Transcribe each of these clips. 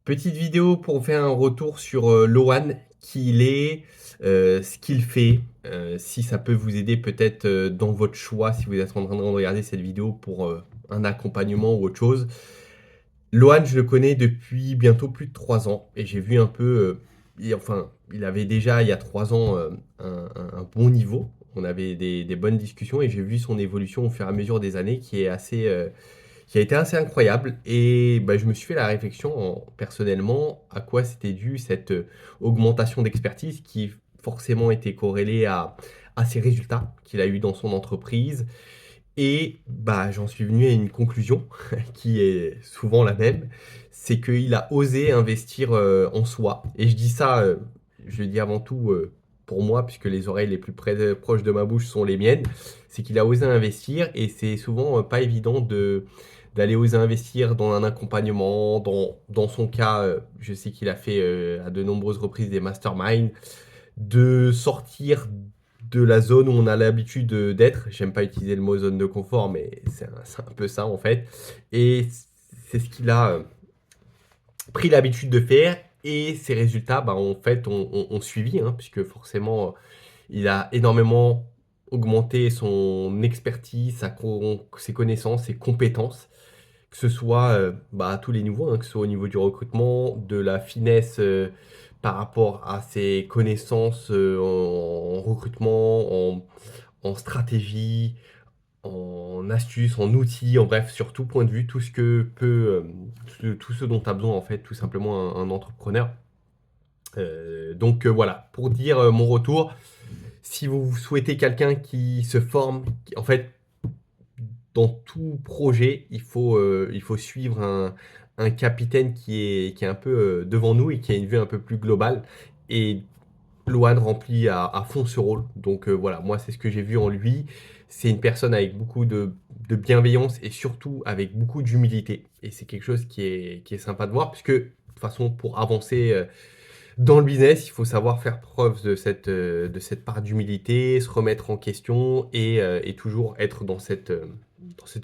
Petite vidéo pour vous faire un retour sur, Loan, qui il est, ce qu'il fait, si ça peut vous aider peut-être, dans votre choix, si vous êtes en train de regarder cette vidéo pour, un accompagnement ou autre chose. Loan, je le connais depuis bientôt plus de 3 ans et j'ai vu un peu, il avait déjà il y a 3 ans, un bon niveau. On avait des bonnes discussions et j'ai vu son évolution au fur et à mesure des années qui a été assez incroyable et bah, je me suis fait la réflexion personnellement à quoi c'était dû cette augmentation d'expertise qui forcément était corrélée à ses résultats qu'il a eu dans son entreprise. Et bah, j'en suis venu à une conclusion qui est souvent la même, c'est qu'il a osé investir en soi. Et je dis ça, je le dis avant tout pour moi, puisque les oreilles les plus proches de ma bouche sont les miennes, c'est qu'il a osé investir et c'est souvent pas évident d'aller oser investir dans un accompagnement. Dans son cas, je sais qu'il a fait à de nombreuses reprises des masterminds, de sortir de la zone où on a l'habitude d'être. J'aime pas utiliser le mot zone de confort, mais c'est un peu ça en fait. Et c'est ce qu'il a pris l'habitude de faire. Et ses résultats, bah, en fait, ont suivi, hein, puisque forcément, il a énormément augmenté son expertise, ses connaissances, ses compétences, que ce soit bah, à tous les niveaux, hein, que ce soit au niveau du recrutement, de la finesse par rapport à ses connaissances en recrutement, en stratégie, en astuces, en outils, en bref, sur tout point de vue, tout ce que peut, tout ce dont a besoin en fait, tout simplement un entrepreneur. Voilà, pour dire mon retour, si vous souhaitez quelqu'un qui se forme, en fait, dans tout projet, il faut suivre un capitaine qui est un peu devant nous et qui a une vue un peu plus globale. Et Loan remplit à fond ce rôle. Voilà, moi c'est ce que j'ai vu en lui. C'est une personne avec beaucoup de bienveillance et surtout avec beaucoup d'humilité. Et c'est quelque chose qui est sympa de voir, puisque de toute façon, pour avancer dans le business, il faut savoir faire preuve de cette part d'humilité, se remettre en question et toujours être dans cette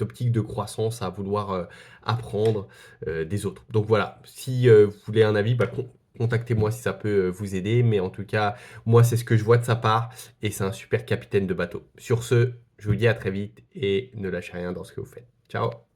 optique de croissance à vouloir apprendre des autres. Donc voilà, si vous voulez un avis, bah, contactez-moi si ça peut vous aider. Mais en tout cas, moi, c'est ce que je vois de sa part et c'est un super capitaine de bateau. Sur ce, je vous dis à très vite et ne lâchez rien dans ce que vous faites. Ciao!